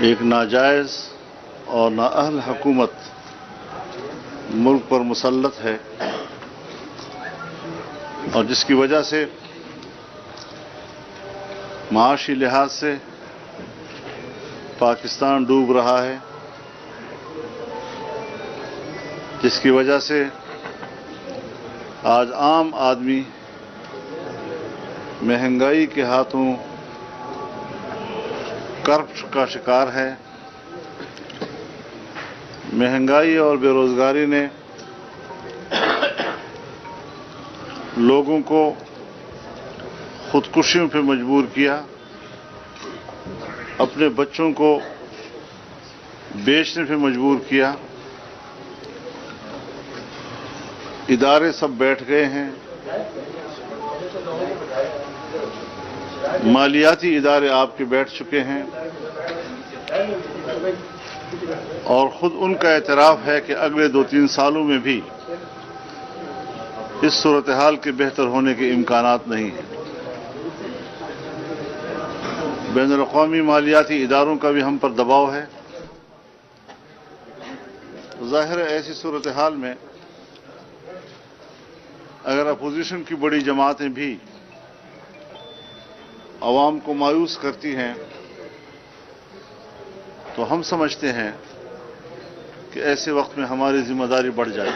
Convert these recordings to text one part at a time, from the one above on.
ایک ناجائز اور نااہل حکومت ملک پر مسلط ہے اور جس کی وجہ سے معاشی لحاظ سے پاکستان ڈوب رہا ہے، جس کی وجہ سے آج عام آدمی مہنگائی کے ہاتھوں کرب کا شکار ہے۔ مہنگائی اور بے روزگاری نے لوگوں کو خودکشیوں پہ مجبور کیا، اپنے بچوں کو بیچنے پہ مجبور کیا۔ ادارے سب بیٹھ گئے ہیں، مالیاتی ادارے آپ کے بیٹھ چکے ہیں، اور خود ان کا اعتراف ہے کہ اگلے 2-3 سالوں میں بھی اس صورتحال کے بہتر ہونے کے امکانات نہیں ہیں۔ بین الاقوامی مالیاتی اداروں کا بھی ہم پر دباؤ ہے۔ ظاہر ہے ایسی صورتحال میں اگر اپوزیشن کی بڑی جماعتیں بھی عوام کو مایوس کرتی ہیں تو ہم سمجھتے ہیں کہ ایسے وقت میں ہماری ذمہ داری بڑھ جائے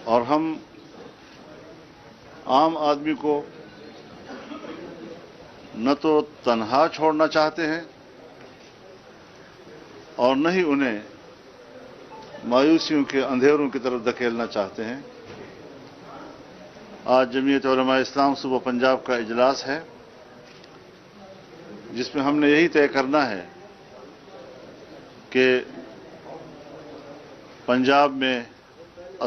اور ہم عام آدمی کو نہ تو تنہا چھوڑنا چاہتے ہیں اور نہ ہی انہیں مایوسیوں کے اندھیروں کی طرف دھکیلنا چاہتے ہیں۔ آج جمعیت علماء اسلام صوبہ پنجاب کا اجلاس ہے، جس میں ہم نے یہی طے کرنا ہے کہ پنجاب میں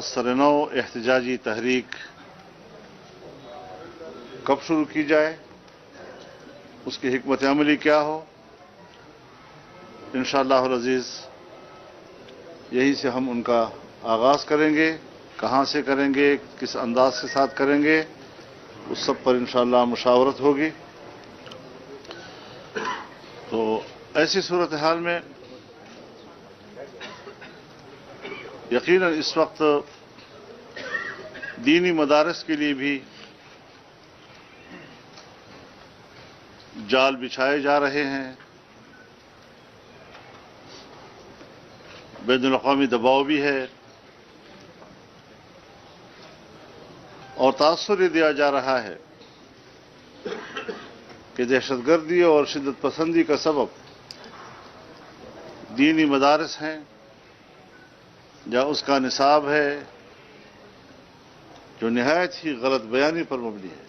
اثر-نو احتجاجی تحریک کب شروع کی جائے، اس کی حکمت عملی کیا ہو۔ انشاءاللہ العزیز یہی سے ہم ان کا آغاز کریں گے، کہاں سے کریں گے، کس انداز کے ساتھ کریں گے، اس سب پر انشاءاللہ مشاورت ہوگی۔ تو ایسی صورتحال میں یقیناً اس وقت دینی مدارس کے لیے بھی جال بچھائے جا رہے ہیں، بین الاقوامی دباؤ بھی ہے، اور تاثر یہ دیا جا رہا ہے کہ دہشت گردی اور شدت پسندی کا سبب دینی مدارس ہیں، یا اس کا نصاب ہے جو نہایت ہی غلط بیانی پر مبنی ہے،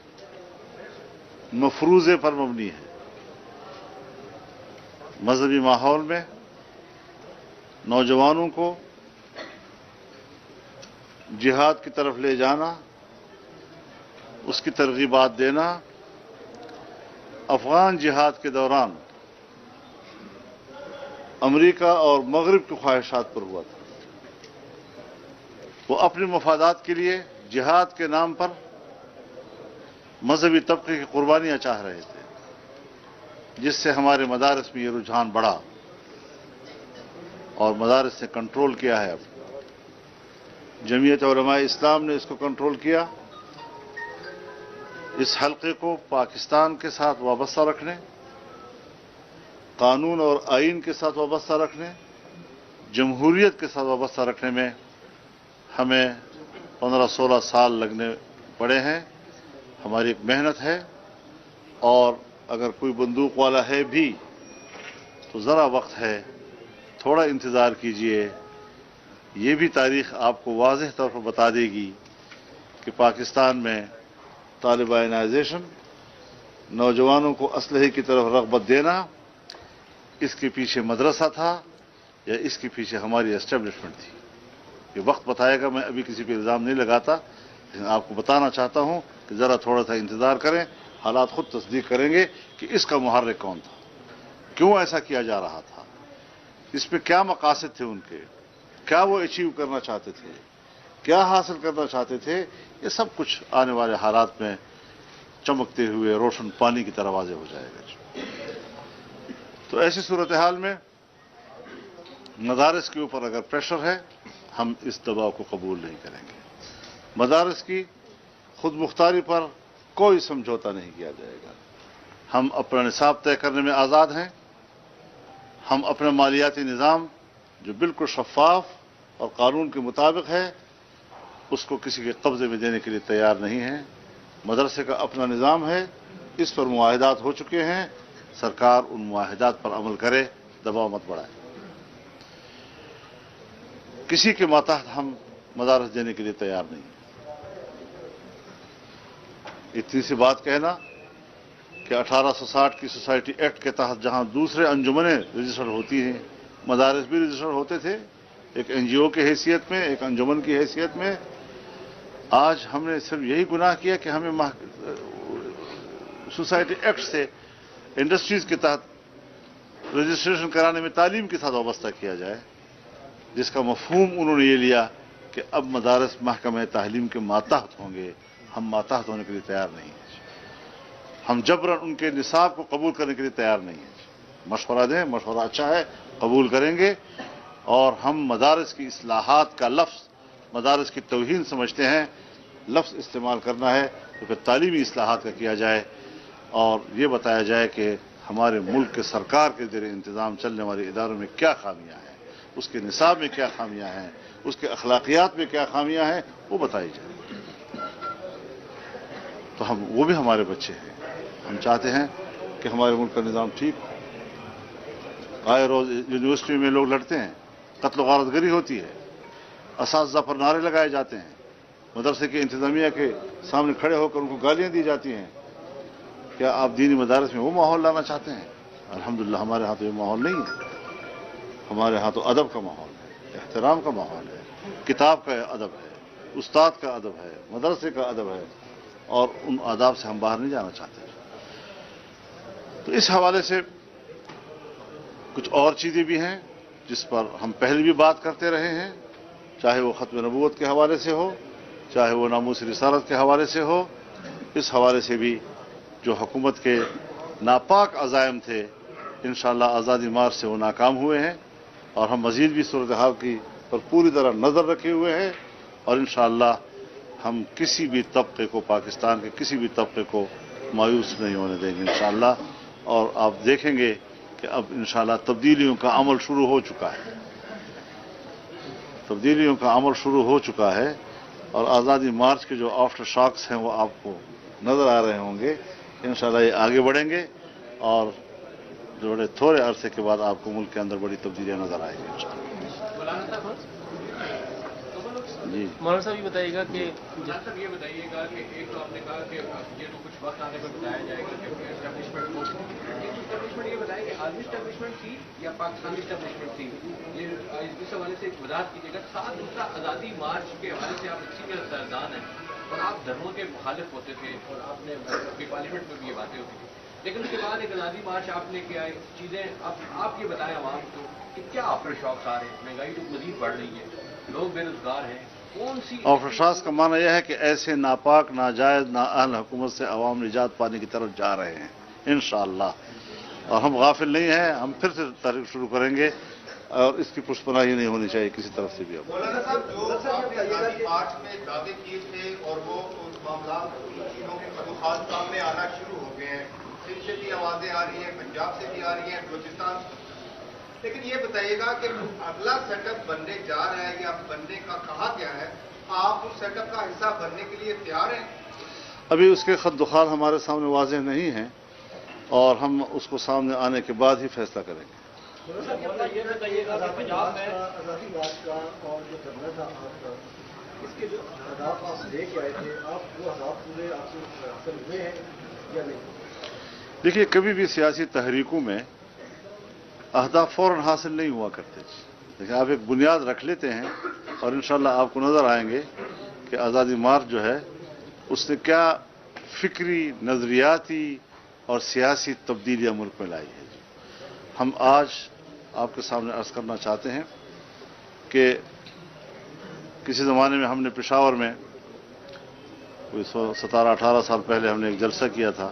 مفروضے پر مبنی ہے۔ مذہبی ماحول میں نوجوانوں کو جہاد کی طرف لے جانا، اس کی ترغیبات دینا افغان جہاد کے دوران امریکہ اور مغرب کی خواہشات پر ہوا تھا۔ وہ اپنے مفادات کے لیے جہاد کے نام پر مذہبی طبقے کی قربانیاں چاہ رہے تھے، جس سے ہمارے مدارس میں یہ رجحان بڑھا اور مدارس نے کنٹرول کیا ہے۔ اب جمعیت علماء اسلام نے اس کو کنٹرول کیا، اس حلقے کو پاکستان کے ساتھ وابستہ رکھنے، قانون اور آئین کے ساتھ وابستہ رکھنے، جمہوریت کے ساتھ وابستہ رکھنے میں ہمیں 15-16 سال لگنے پڑے ہیں۔ ہماری ایک محنت ہے، اور اگر کوئی بندوق والا ہے بھی تو ذرا وقت ہے، تھوڑا انتظار کیجئے۔ یہ بھی تاریخ آپ کو واضح طور پر بتا دے گی کہ پاکستان میں طالبانائزیشن، نوجوانوں کو اسلحے کی طرف رغبت دینا، اس کے پیچھے مدرسہ تھا یا اس کے پیچھے ہماری اسٹیبلشمنٹ تھی۔ یہ وقت بتائے گا، میں ابھی کسی پہ الزام نہیں لگاتا، لیکن آپ کو بتانا چاہتا ہوں کہ ذرا تھوڑا سا انتظار کریں، حالات خود تصدیق کریں گے کہ اس کا محرک کون تھا، کیوں ایسا کیا جا رہا تھا، اس پہ کیا مقاصد تھے ان کے، کیا وہ اچیو کرنا چاہتے تھے، کیا حاصل کرنا چاہتے تھے۔ یہ سب کچھ آنے والے حالات میں چمکتے ہوئے روشن پانی کی طرح واضح ہو جائے گا۔ تو ایسی صورتحال میں مدارس کے اوپر اگر پریشر ہے ہم اس دباؤ کو قبول نہیں کریں گے. مدارس کی خود مختاری پر کوئی سمجھوتا نہیں کیا جائے گا. ہم اپنا نصاب طے کرنے میں آزاد ہیں. ہم اپنا مالیاتی نظام جو بالکل شفاف اور قانون کے مطابق ہے اس کو کسی کے قبضے میں دینے کے لیے تیار نہیں ہیں. مدرسے کا اپنا نظام ہے, اس پر معاہدات ہو چکے ہیں. سرکار ان معاہدات پر عمل کرے, دباؤ مت بڑھائے. کسی کے ماتحت ہم مدارس دینے کے لیے تیار نہیں ہیں. اتنی سی بات کہنا کہ 1860 کی سوسائٹی ایکٹ کے تحت جہاں دوسرے انجمنیں رجسٹر ہوتی ہیں, مدارس بھی رجسٹر ہوتے تھے, ایک این جی او کی حیثیت میں, ایک انجمن کی حیثیت میں. آج ہم نے صرف یہی گناہ کیا کہ ہمیں سوسائٹی ایکٹ سے انڈسٹریز کے تحت رجسٹریشن کرانے میں تعلیم کے ساتھ وابستہ کیا جائے, جس کا مفہوم انہوں نے یہ لیا کہ اب مدارس محکمہ تعلیم کے ماتحت ہوں گے. ہم ماتحت ہونے کے لیے تیار نہیں ہیں. ہم جبراً ان کے نصاب کو قبول کرنے کے لیے تیار نہیں ہیں. مشورہ دیں, مشورہ اچھا ہے, قبول کریں گے. اور ہم مدارس کی اصلاحات کا لفظ مدارس کی توہین سمجھتے ہیں. لفظ استعمال کرنا ہے تو پھر تعلیمی اصلاحات کا کیا جائے اور یہ بتایا جائے کہ ہمارے ملک کے سرکار کے زیر انتظام چلنے والے اداروں میں کیا خامیاں ہیں, اس کے نصاب میں کیا خامیاں ہیں, اس کے اخلاقیات میں کیا خامیاں ہیں, وہ بتائی جائے. تو وہ بھی ہمارے بچے ہیں. ہم چاہتے ہیں کہ ہمارے ملک کا نظام ٹھیک ہو. آئے روز یونیورسٹی میں لوگ لڑتے ہیں, قتل و غارت گری ہوتی ہے, اساتذہ پر نعرے لگائے جاتے ہیں, مدرسے کی انتظامیہ کے سامنے کھڑے ہو کر ان کو گالیاں دی جاتی ہیں. کیا آپ دینی مدارس میں وہ ماحول لانا چاہتے ہیں؟ الحمدللہ ہمارے ہاں تو یہ ماحول نہیں ہے. ہمارے ہاں تو ادب کا ماحول ہے, احترام کا ماحول ہے, کتاب کا ادب ہے, استاد کا ادب ہے, مدرسے کا ادب ہے, اور ان آداب سے ہم باہر نہیں جانا چاہتے. تو اس حوالے سے کچھ اور چیزیں بھی ہیں جس پر ہم پہلے بھی بات کرتے رہے ہیں, چاہے وہ ختم نبوت کے حوالے سے ہو, چاہے وہ ناموس رسالت کے حوالے سے ہو. اس حوالے سے بھی جو حکومت کے ناپاک عزائم تھے انشاءاللہ آزادی مارچ سے وہ ناکام ہوئے ہیں, اور ہم مزید بھی صورتحال کی پر پوری طرح نظر رکھے ہوئے ہیں. اور انشاءاللہ ہم کسی بھی طبقے کو, پاکستان کے کسی بھی طبقے کو مایوس نہیں ہونے دیں گے انشاءاللہ. اور آپ دیکھیں گے کہ اب انشاءاللہ تبدیلیوں کا عمل شروع ہو چکا ہے. تبدیلیوں کا عمل شروع ہو چکا ہے, اور آزادی مارچ کے جو آفٹر شاکس ہیں وہ آپ کو نظر آ رہے ہوں گے. انشاءاللہ یہ آگے بڑھیں گے اور بڑے تھوڑے عرصے کے بعد آپ کو ملک کے اندر بڑی تبدیلیاں نظر آئیں گی انشاءاللہ. جی مولانا صاحب یہ بتائیے گا کہ یہ بتائیے گا کہ ایک تو آپ نے کہا کہ یہ تو کچھ وقت آنے پر بتایا جائے گا کہ اسٹیبلشمنٹ کو, اسٹیبلشمنٹ یہ بتائیں کہ عالمی اسٹیبلشمنٹ تھی یا پاکستانی اسٹیبلشمنٹ تھی, یہ اس حوالے سے وضاحت کیجیے گا. ساتھ دوسرا آزادی مارچ کے حوالے سے آپ اسی کے سردان ہیں اور آپ دھرموں کے مخالف ہوتے تھے اور آپ نے پارلیمنٹ میں بھی یہ باتیں ہوتی تھیں, لیکن اس کے بعد ایک آزادی مارچ آپ نے کیا ہے چیزیں. اب آپ یہ بتائیں عوام کو کہ کیا آفٹر شاکس آ رہے ہیں, مہنگائی تو مزید بڑھ رہی ہے, لوگ بے روزگار ہیں, کون سی آفٹر شاکس کا معنی یہ ہے کہ ایسے ناپاک, ناجائز, نااہل حکومت سے عوام نجات پانے کی طرف جا رہے ہیں انشاءاللہ. اور ہم غافل نہیں ہیں, ہم پھر سے تحریک شروع کریں گے, اور اس کی پشپناہی نہیں ہونی چاہیے کسی طرف سے بھی. مولانا صاحب جو آزادی مارچ میں دعوے کیے تھے اور وہ معاملات چیزوں کے خدوخات سامنے آنا شروع ہو گئے ہیں, سندھ سے بھی آوازیں آ رہی ہیں, پنجاب سے بھی آ رہی ہیں, بلوچستان, لیکن یہ بتائیے گا کہ اگلا سیٹ اپ بننے جا رہا ہے یا بننے کا کہا گیا ہے, آپ اس سیٹ اپ کا حصہ بننے کے لیے تیار ہیں؟ ابھی اس کے خط دخال ہمارے سامنے واضح نہیں ہیں, اور ہم اس کو سامنے آنے کے بعد ہی فیصلہ کریں گے. یہ بتائیے گا کہ پنجاب میں آزادی مارچ کا اور جو دھرنا تھا آپ کا, اس کے جو اہداف آپ لے کے آئے تھے, آپ وہ اہداف پورے آپ سے حاصل ہوئے ہیں یا نہیں؟ دیکھیے, کبھی بھی سیاسی تحریکوں میں اہداف فوراً حاصل نہیں ہوا کرتے. لیکن آپ ایک بنیاد رکھ لیتے ہیں, اور انشاءاللہ آپ کو نظر آئیں گے کہ آزادی مارچ جو ہے اس نے کیا فکری, نظریاتی اور سیاسی تبدیلیاں ملک میں لائی ہے. ہم آج آپ کے سامنے عرض کرنا چاہتے ہیں کہ کسی زمانے میں ہم نے پشاور میں کوئی 17-18 سال پہلے ہم نے ایک جلسہ کیا تھا